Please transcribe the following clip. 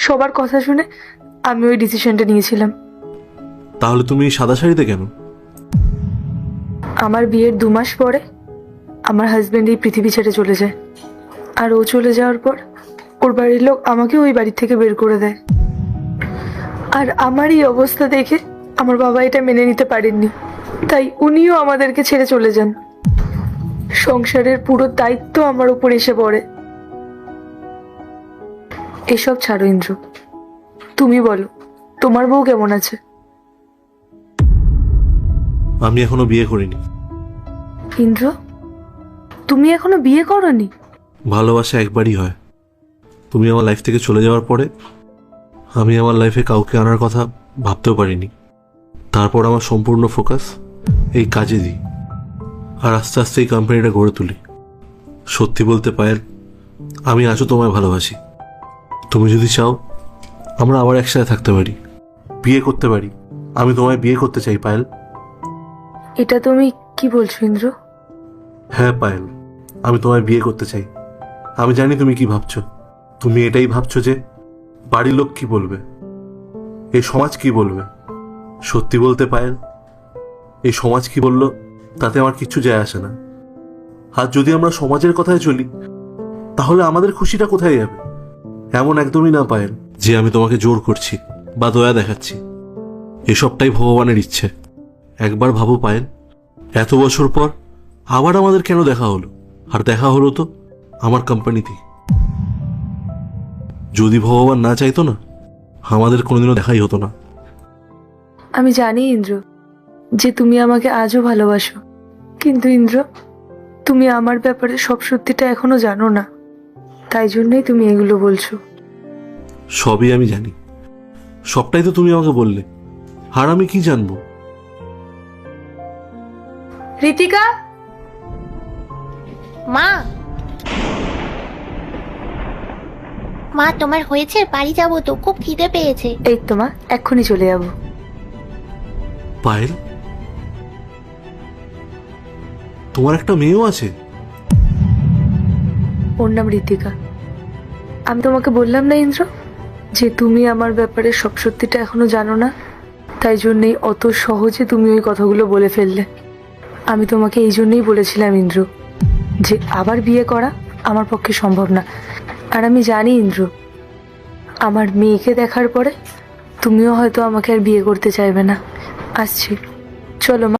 সবার কথা শুনে আমি ওই ডিসিশনটা নিয়েছিলাম। তাহলে তুমি সাদা শাড়িতে কেন? আমার বিয়ের 2 মাস পরে আমার হাজবেন্ড এই পৃথিবী ছেড়ে চলে যায়। আর ও চলে যাওয়ার পর ওর বাড়ির লোক আমাকে ওই বাড়ি থেকে বের করে দেয়। আর আমার এই অবস্থা দেখে আমার বাবা এটা মেনে নিতে পারেননি, তাই উনিও আমাদেরকে ছেড়ে চলে যান। সংসারের পুরো দায়িত্ব আমার উপর এসে পড়ে। এসব ছাড়ো ইন্দ্র, তুমি বলো তোমার বউ কেমন আছে? আমি এখনো বিয়ে করিনি। ইন্দ্র, তুমি এখনো বিয়ে করোনি? ভালোবাসা একবারই হয়। তুমি আমার লাইফ থেকে চলে যাওয়ার পরে আমি আমার লাইফে কাউকে আনার কথা ভাবতেও পারিনি। তারপর আমার সম্পূর্ণ ফোকাস এই কাজে দিই, আর আস্তে আস্তে এই কোম্পানিটা গড়ে তুলি। সত্যি বলতে পায়েল, আমি আজও তোমায় ভালোবাসি। তুমি যদি চাও আমরা আবার একসাথে থাকতে পারি, বিয়ে করতে পারি। আমি তোমায় বিয়ে করতে চাই পায়েল। এটা তুমি কি বলছো ইন্দ্র? হ্যাঁ পায়েল, আমি তোমায় বিয়ে করতে চাই। আমি জানি তুমি কি ভাবছো। তুমি এটাই ভাবছো যে বাড়ির লোক কি বলবে, এই সমাজ কি বলবে। সত্যি বলতে পায়েল, এই সমাজ কি বলল তাতে আমার কিচ্ছু যায় আসে না। আর যদি আমরা সমাজের কথায় চলি তাহলে আমাদের খুশিটা কোথায় যাবে? এমন একদমই না পায়েল যে আমি তোমাকে জোর করছি বা দয়া দেখাচ্ছি। এসবটাই ভগবানের ইচ্ছে। একবার ভাবো পায়েল, এত বছর পর আবার আমাদের কেন দেখা হলো? আর দেখা হলো তো আমার কোম্পানিতে। যদি ভগবান না চাইতো না, আমাদের কোনোদিনও দেখাই হতো না। আমি জানি ইন্দ্র যে তুমি আমাকে আজও ভালোবাসো, কিন্তু ইন্দ্র তুমি আমার ব্যাপারে সব সত্যিটা এখনো জানো না, তাই জন্যই তুমি এগুলো বলছো। সবই আমি জানি, সবটাই তো তুমি আমাকে বললে। আর আমি কি জানবো? ঋতিকা, মা, মা তোমার হয়েছে? বাড়ি যাবো তো, খুব খিদে পেয়েছে। এই তো মা, এক্ষুনি চলে যাবো। পায়েল, তোমার একটা মেয়েও আছে? ওর নাম ঋতিকা। আমি তোমাকে বললাম না ইন্দ্র যে তুমি আমার ব্যাপারে সব সত্যিটা এখনো জানো না, তাই জন্যই অত সহজে তুমি ওই কথাগুলো বলে ফেললে। আমি তোমাকে এই জন্যই বলেছিলাম ইন্দ্র যে আবার বিয়ে করা আমার পক্ষে সম্ভব না। আর আমি জানি ইন্দ্র, আমার মেয়েকে দেখার পরে তুমিও হয়তো আমাকে আর বিয়ে করতে চাইবে না। আসছি, চলো মা।